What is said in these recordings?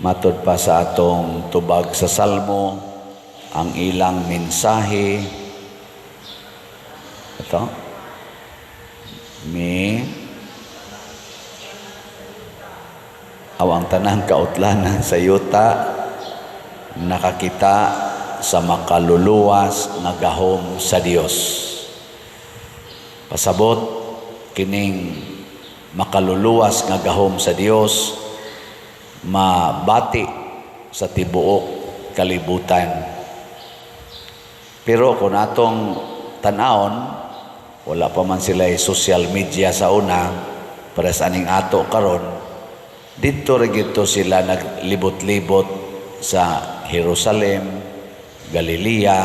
Matod pa sa atong tubag sa Salmo, ang ilang mensahe. Ito. Ang tanang kautlanan sa yuta, nakakita sa makaluluwas nga gahom sa Dios. Pasabot kining makaluluwas nga gahom sa Dios, mabati sa tibuok kalibutan. Pero kung atong tanawon, wala pa man sila social media sa una, para sa aning ato karon, dito regito sila naglibot-libot sa Jerusalem, Galilea,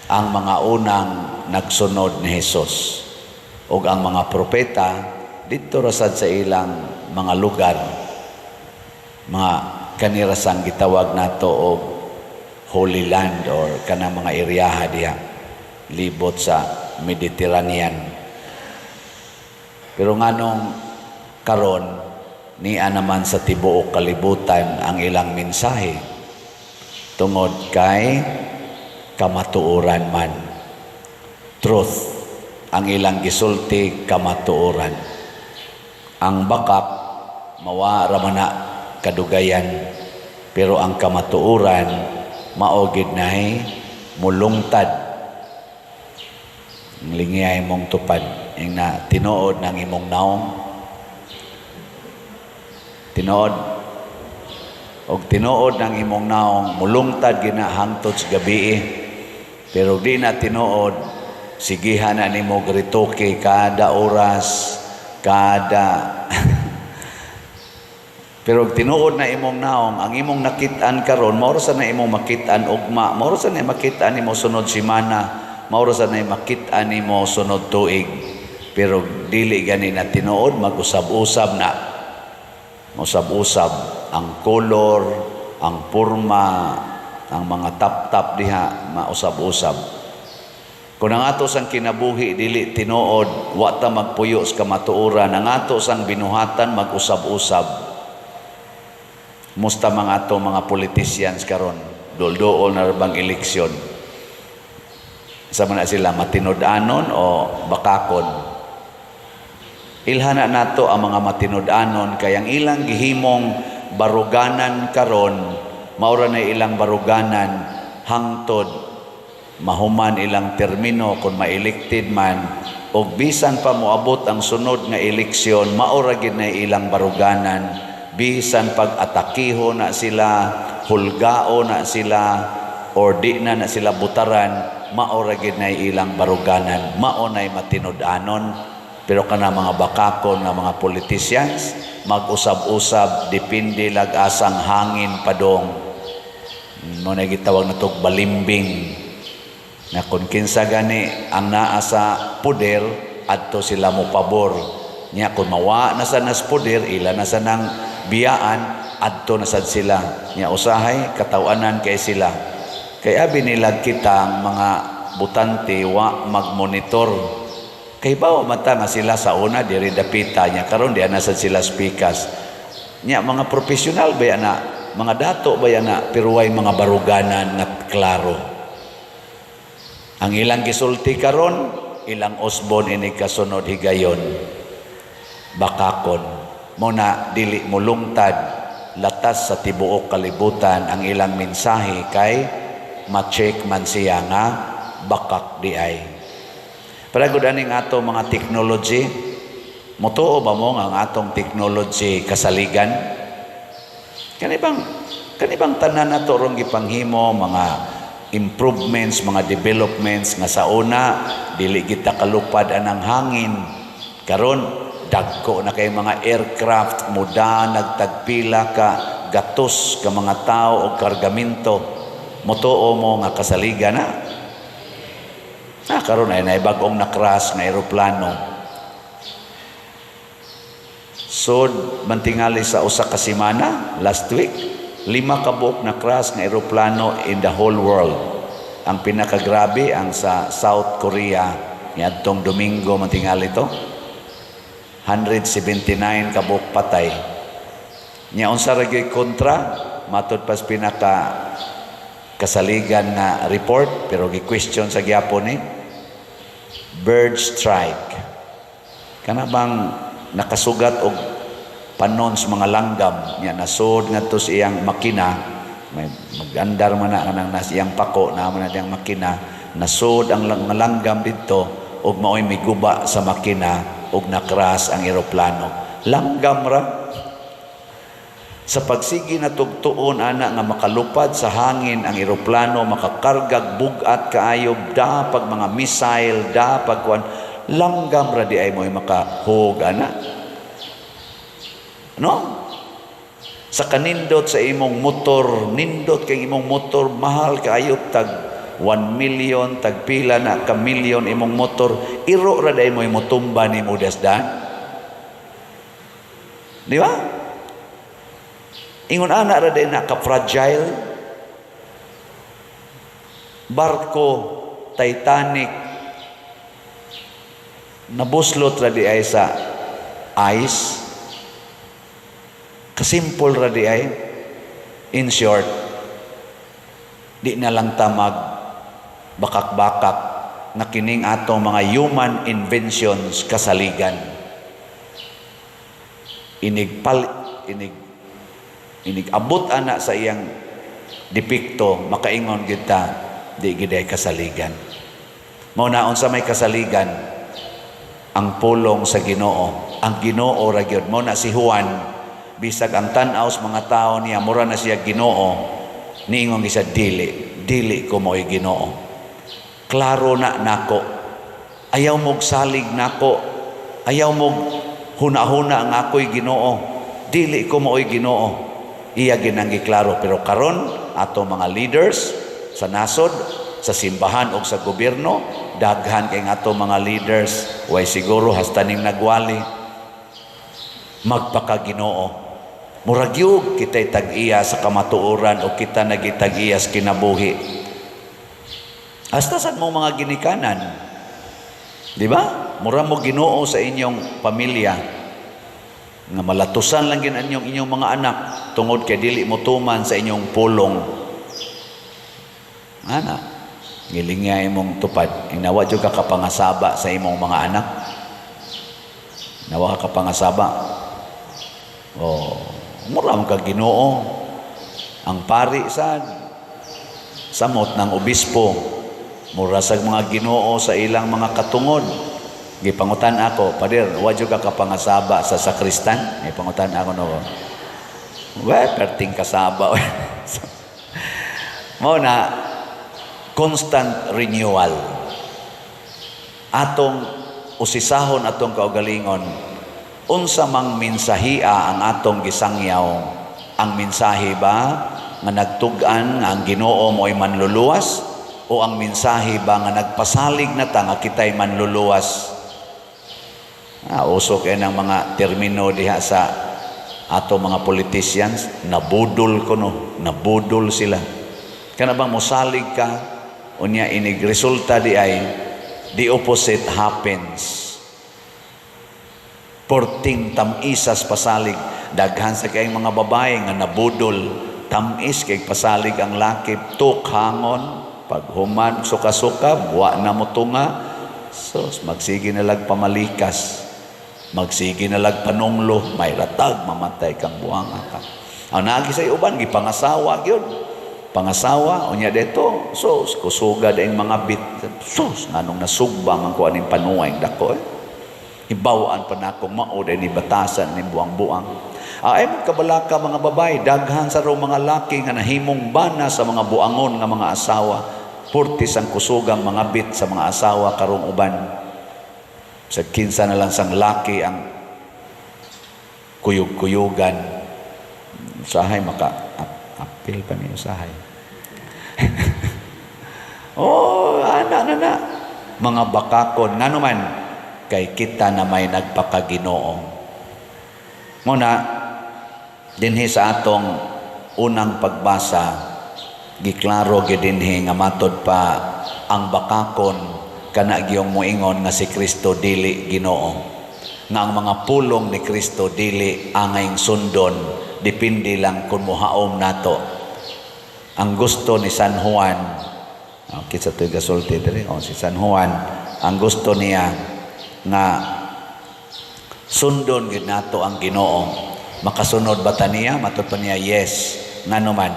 ang mga unang nagsunod ni Jesus. O ang mga propeta, dito rasad sa ilang mga lugar, mga kanirasang gitawag nato og Holy Land or kanang mga eryaha diha libot sa Mediterranean. Pero nganong karon niya naman sa tibuok kalibutan ang ilang mensahe tungod kay kamatuoran man. Truth ang ilang gisulti, kamatuoran. Ang bakak mawara man na kadugayan, pero ang kamatuoran maogid naay mulungtad lingiyay mong tupad ing na tinuod ng imong naong tinuod ng imong naong mulungtad gina hangtod sa gabi, pero di na tinuod sigihan na nimo gritoke kada oras kada pero tinuod na imong naong ang imong nakit-an karon mao sa na imong makit-an ugma, mao sa na makit-an nimo sunod semana, mao sa na makit-an nimo sunod tuig, pero dili gani na tinuod mag-usab-usab na. Usab-usab ang kolor, ang porma, ang mga tap-tap diha mausab-usab. Kung ang ato sang kinabuhi dili tinuod, wa ta magpuyo sa kamatuoran, ang ato sang binuhatan mag-usab-usab. Musta mga ato mga politicians karon, dol-dool na bang eleksyon. Sama na sila matinud-anon o bakakon. Ilhana nato ang mga matinud-anon kay ang ilang gihimong baruganan karon, maura na ilang baruganan hangtod mahuman ilang termino kung ma-elected man, o bisan pa moabot ang sunod nga eleksyon, maura gid na ilang baruganan. Bisan pag-atakiho na sila, hulgao na sila, or di na sila butaran, maura gid na ilang baruganan, maunay matinud-anon. Pero kana mga bakakon na mga politicians, mag-usab-usab, depende lag-asang hangin padong. Muna gitawag na itong balimbing, na kung kinsa gani ang naa sa puder, adto sila mo pabor. Nya kung mawa na sa nas puder, ila na sa nang biyaan, adto na sad sila. Nya usahay, katawanan kay sila. Kaya binilag kitang mga butante wa magmonitor. Kay bawa mata nga sila sa una, diri dapita niya. Karon di na sad sila speakers. Nya mga profesional ba na, mga dato ba na, pero way mga baruganan na klaro. Ang ilang gisulti karon, ilang osbon ini kasunod higayon. Bakakon, muna dili mulungtad, latas sa tibuok kalibutan ang ilang mensahe kay ma-check man siya nga bakak di ay. Paragod aning ato mga technology, mutuo ba mo nga ang atong technology kasaligan? Kanibang tanan nato rong gipanghimo mga improvements, mga developments nga sa una dili kita kalupad anang hangin. Karon dagko na kay mga aircraft, muda nagtagpila ka gatos ka mga tao o kargamento, mutuo mo nga kasaligan na. Karon ay naibagong nakras na aeroplano. So, mantingali sa usa ka semana, last week, 5 kabuok na crash na aeroplano in the whole world. Ang pinakagrabe ang sa South Korea, niadtong Domingo mantingali to. 179 kabuok patay. Nya unsa ra gyud kontra matud pas pinaka kasaligan na report pero gi-question sa gyapon ni bird strike. Kana bang nakasugat og panon sa mga langgam nya nasod ngadto sa iyang makina, may magandar man na kanang nas iyang pako na man na diyang makina, nasod ang langgam didto og maoy miguba sa makina og nakras ang eroplano. Langgam ra. Sa pagsigi na tugtuon ana nga makalupad sa hangin ang eroplano, makakargag bugat kaayo dapag mga missile, dapag kuan, langgam ra di ay mo'y makahug ana. No? Sa kanindot sa imong motor, nindot kay imong motor, mahal kaayo tag 1 million, tag pila na ka million imong motor, iro ra di ay mo'y motumba ni mudasdan. Di ba? Ingon ana ra din naka-fragile. Barko, Titanic, nabuslot ra di ay sa ice. Kasimple ra di ay. In short, di na lang tamag bakak-bakak na kining atong mga human inventions kasaligan. Inig-abot ana sa iyang depikto, makaingon kita, di giday kasaligan. Mao na unsa may kasaligan, ang pulong sa Ginoo. Ang Ginoo ra gyud. Mao na si Juan, bisag ang tan-aw sa mga tao niya, mura na siya Ginoo, niingon siya dili ko mo'y Ginoo. Klaro na nako. Ayaw mog salig nako. Ayaw mog huna-huna ang ako'y Ginoo. Dili ko mo'y Ginoo. Iya ginanggi klaro, pero karon ato mga leaders sa nasod, sa simbahan o sa gobyerno, daghan kay ato mga leaders way siguro hastaning nagwali magpakaginoo. Murag yug kita'y tag-iya sa kamatuoran o kita nagitag-iya sa kinabuhi. Hasta sa mong mga ginikanan, di ba? Mura mo Ginoo sa inyong pamilya. Nga malatusan lang gin inyong mga anak tungod kay dili mo tuman sa inyong pulong. Ana, ngilingya imong tupad. Inawa jud ka kapangasaba sa imong mga anak. Nawa ka kapangasaba. Oh, mura man ka Ginoo. Ang pari sad samot ng obispo, mura sa mga Ginoo sa ilang mga katungod. Gipangutan ako, padir, wa jud ka kapangasaba sa sakristan. Gipangutan ako no. Perting kasaba. Mao na constant renewal. Atong usisahon atong kaugalingon, unsa mang mensahia ang atong gisangyaw. Ang mensahe ba nga nagtug-an nga ang Ginoo mo'y manluluwas, o ang mensahe ba nga nagpasalig na ta nga kita'y manluluwas? Usok ng mga termino diha sa ato mga politicians, nabudol ko no, nabudol sila. Kana bang mosalig ka, unya inig resulta di ay the opposite happens. Porting tamisas pasalig, daghan sa kayong mga babae nga nabudol, tamis kay pasalig ang lakip, tukhangon, paghuman suka-suka, buwa na mo tunga, so magsige na lag pamalikas. Magsige na lag panunglo, may ratag, mamatay kang buanga ka. Ang nagi sa uban, gipangasawa gyud. Pangasawa, unya dito, sus, kusuga daing mga bit, sus, nganong nasugba man ko aning panuway dako eh. Ibawaan pa na akong maod ay ni batasan ni buang-buang. Ay kabalaka mga babae, daghan sa ro mga laki nga nahimong bana sa mga buangon nga mga asawa. Purtis ang kusugang mga bit sa mga asawa karong uban. Sa kinsa na lang sang laki ang kuyug-kuyugan. Usahay apil pa niyo usahay. Oh, ana. Mga bakakon, nga naman, kay kita na may nagpakaginoo. Muna, dinhi sa atong unang pagbasa, giklaro gidinhi nga matod pa ang bakakon kana giyong moingon nga si Kristo dili Ginoo, nga ang mga pulong ni Kristo dili angayng sundon depende lang kung muhaom nato. Ang gusto ni San Juan, kitsa to'y gasulti diri, si San Juan, ang gusto niya nga sundon gid nato ang Ginoo. Makasunod ba ta niya? Matod pa niya, yes. Nganuman,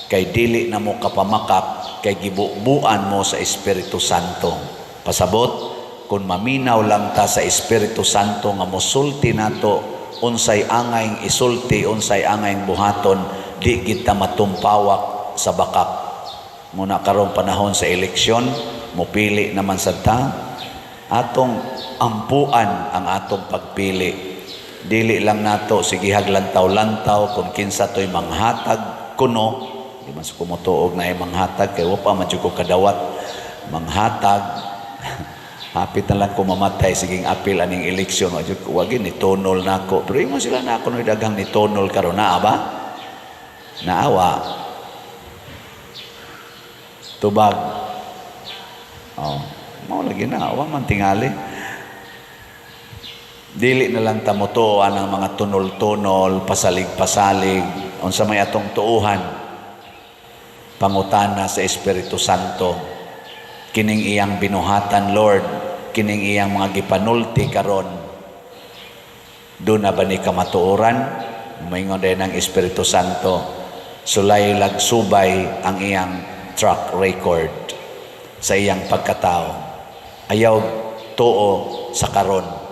kay dili na mo kapamakak, kay gibubuan mo sa Espiritu Santo. Pasabot, kung maminaw lang ta sa Espiritu Santo nga mosulti nato, unsay angayng isulti, unsay angayng buhaton, di kita matumpawak sa bakak. Muna karong panahon sa eleksyon, mupili naman sa ta, atong ampuan ang atong pagpili. Dili lang nato sige haglantaw-lantaw kung kinsa to'y manghatag kuno, di man sa kumutuog na ay manghatag kay wa pa man jud ko kadawat manghatag. Hapit na lang ko mamatay siging apil aning eleksyon, wa jud ko wagi ni tonol nako, pero imo sila na ako no daghang ni tonol karon na ba naawa tubag mao lagi na wa man tingali. Dili na lang tamutuan ang mga tunol-tunol, pasalig-pasalig, unsa may atong tuuhan, pangutana sa Espiritu Santo. Kining iyang binuhatan, Lord, kining iyang mga gipanulti karon. Doon na ba ni kamatuoran? Maingon din ng Espiritu Santo, sulay lagsubay ang iyang track record sa iyang pagkatao. Ayaw tuo sa karon.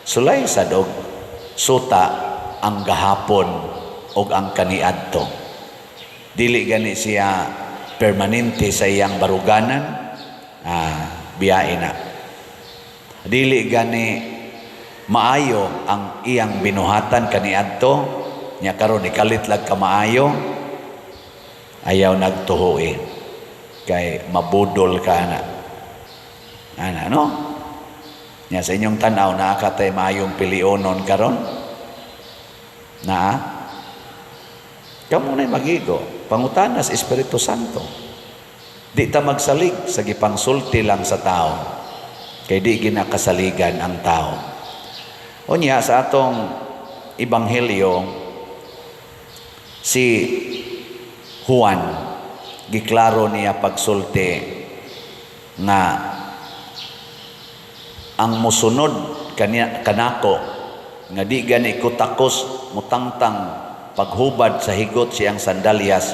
Sulay sad og suta ang gahapon og ang kaniadto. Dili gani siya permanente sa iyang baruganan, biyae na. Dili gani maayo ang iyang binuhatan kaniadto, nya karon ikalit lag ka maayo, ayaw nagtuhoe kay mabudol ka na. Ana no? Nya sa inyong tanaw naa ka tay maayong pilionon karon? Kamo na magigo, pangutana sa Espiritu Santo. Di ta magsalig sa gipangsulti lang sa tao, kay di ginakasaligan ang tao. Unya sa atong ebanghelyo, si Juan giklaro niya pagsulti nga ang musunod kanako nga di gani ko takos mutangtang paghubad sa higot siyang sandalyas,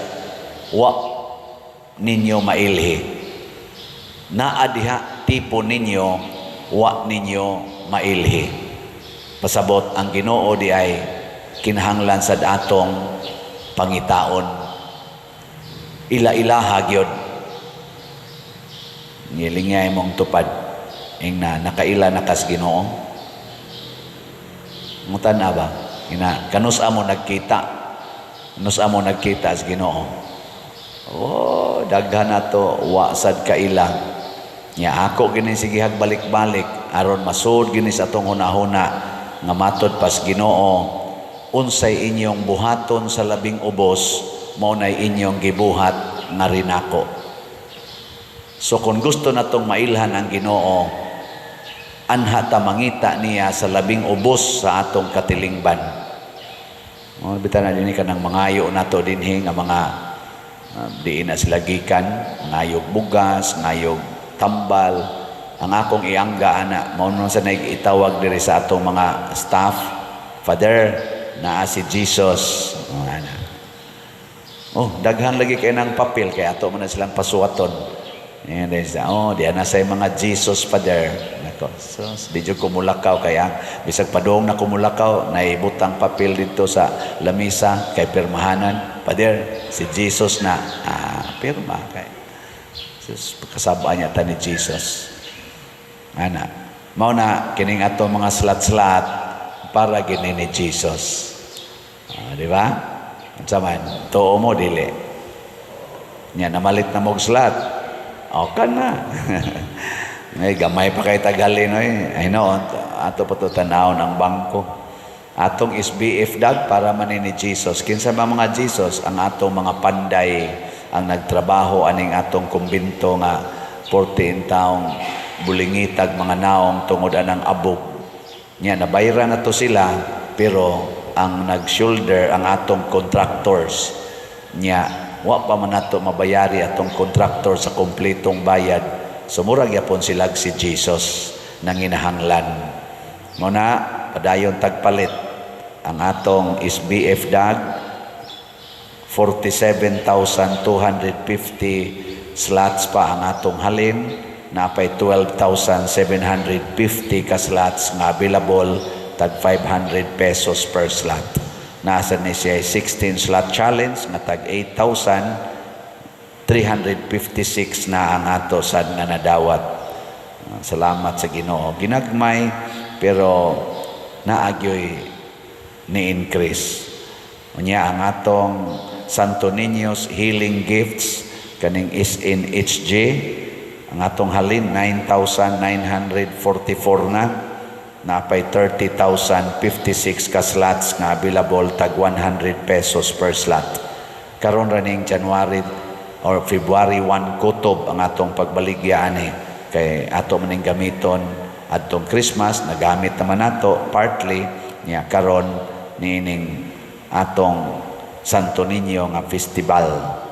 wa ninyo mailhi. Naa diha tipo ninyo, wa ninyo mailhi. Pasabot ang Ginoo di ay kinahanglan sad atong pangitaon. Ila-ilaha gyud. Ngilingay mong tupad ing na nakaila nakas Ginoo. Mutan na ba? Kanus amo nagkita. Kanus amo nagkita sa Ginoo. Daghan na to, wasad kaila. Nya ako gini sige hagbalik-balik aron masud gini sa atong hunahuna nga matod pas Ginoo, unsay inyong buhaton sa labing ubos, mao nay inyong gibuhat nga rinako. So kung gusto natong mailhan ang Ginoo, anha ta mangita niya sa labing ubos sa atong katilingban. Bitan na din ka ng mangayo nato dinhi nga mga diin na sila gikan, ngayog bugas, ngayog tambal. Ang akong iangga ana, mao man sa nag-itawag diri sa atong mga staff, Father, naa si Jesus. Daghan lagi kay nang papel kay ato man na silang pasuwaton. And then diyan na say mga Jesus, Father. Nako, so di jud ko mulakaw kaya bisag padong na kumulakaw naibutang papel dito sa lamisa kay pirmahanan, Father, si Jesus na pirma kay sus kasabaan niya ta ni Jesus. Ana, mao na kining ato mga slat-slat para gini ni Jesus. Di ba? Unsa man tuo mo dili. Nya namalit na mog slat. Okay na. Ngay gamay pa kay tagalin I know ato pa to tanawon ang bangko. Atong SBF dag para man ni Jesus. Kinsa ba mga Jesus? Ang atong mga panday ang nagtrabaho aning atong kumbinto nga 14 taong bulingitag mga naong tungod anang abog. Nya nabayran na to sila pero ang nag-shoulder ang atong contractors niya, wa pa man nato mabayari atong contractor sa kompletong bayad. Sumurag yapon sila si Jesus nang inahanglan. Muna, padayon tagpalit ang atong SBF DAG, 47,250 slots pa ang atong halin, napay 12,750 ka slots nga available, tag 500 pesos per slot. Nasa ni siya 16 slot challenge nga tag 8,356 na ang ato sad nga nadawat. Salamat sa Ginoo. Ginagmay pero naagyoy ni increase. Unya ang atong Santo Niño's Healing Gifts kaning is in HG, ang atong halin 9,944 na, napay 30,056 ka slots nga available, tag 100 pesos per slot. Karon raning January or February 1 kutob ang atong pagbaligya ani, kay ato maning gamiton adtong Christmas, nagamit naman nato partly niya karon nining atong Santo Niño nga festival.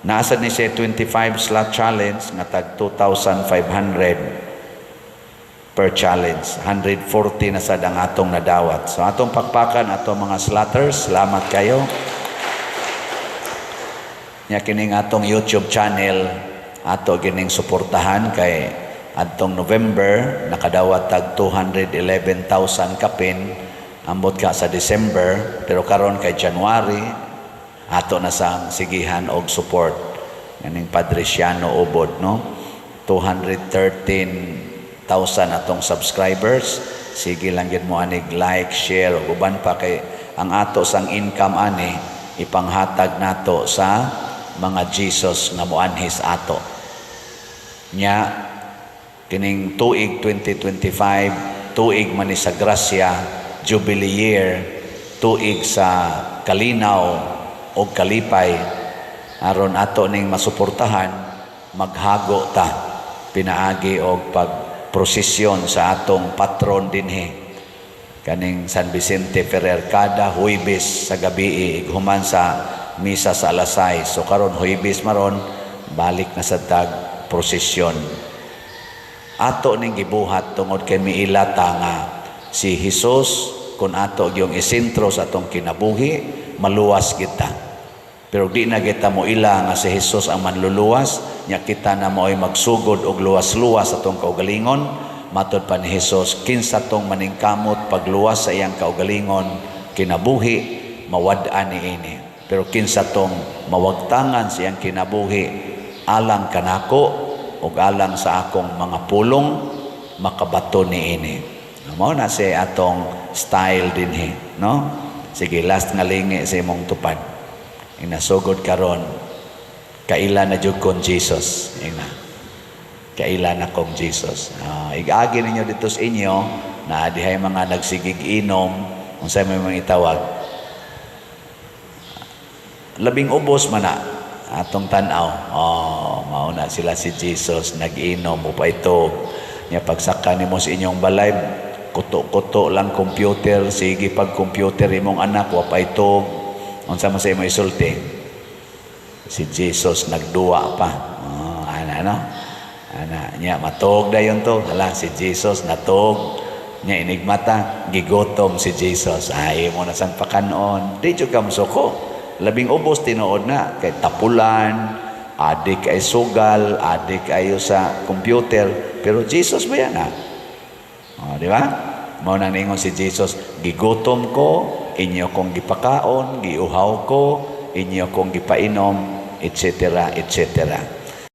Naasa ni siya 25 slot challenge nga tag 2,500 per challenge. 140 na sad ang atong nadawat. So atong pakpakan atong mga slotters, salamat kayo. Nya kining atong YouTube channel ato gining suportahan kay adtong November nakadawat tag 211,000 kapin, ambot ka sa December, pero karon kay January ato na sang sigihan og support kaning Padre Siano Ubod, no? 213,000 atong subscribers. Sige lang gid mo anig like, share ug uban pa, kay ang ato sang income ani ipanghatag nato sa mga Jesus nga moanhis ato. Nya kining tuig 2025, tuig man ni sa grasya, Jubilee year, tuig sa kalinaw o kalipay, aron ato ning masuportahan, maghago ta pinaagi og pagprosesyon sa atong patron dinhi kaning San Vicente Ferrer kada Huwebes sa gabi human sa misa sa alasay. So karon Huwebes maron, balik na sa tag prosesyon. Ato ning gibuhat tungod kay miilata nga si Jesus kun ato yung isentro sa atong kinabuhi, maluwas kita. Pero di na kita mo ila nga si Jesus ang manluluwas, nya kita na mo'y magsugod og luwas-luwas atong kaugalingon. Matod pa ni Jesus, kinsa tong maningkamot pagluwas sa iyang kaugalingon kinabuhi, mawad-an niini. Pero kinsa tong mawagtangan sa iyang kinabuhi alang kanako o alang sa akong mga pulong, makabato niini. Mao na si atong style dinhi, no? Sige, last nga lingi sa imong tupad. Inasugod karon, kaila na jud kon Jesus. Ina. Kaila na kong Jesus. Igagi ninyo dito sa inyo na dihay mga nagsigig inom, kung saan may mga itawag. Labing ubos man na atong tanaw. Mauna sila si Jesus, nag-inom, upa ito. Nya pagsaka ni mo sa inyong balay, kuto-kuto lang computer, sige pag computer imong anak, wapa ito. Kung saan mo sa imong isulti, si Jesus nagduwa pa. Ana nya matog dayon to. Hala, si Jesus natog. Nya inigmata, gigotom si Jesus. Ay mo na sang pakanon. Di jud ka musuko. Labing ubos tinuod na kay tapulan, adik ay sugal, adik ayo sa computer, pero Jesus ba yan ha? Di ba? Mao nang ningon si Jesus, gigutom ko, inyo kong gipakaon, giuhaw ko, inyo kong gipainom, etc., etc.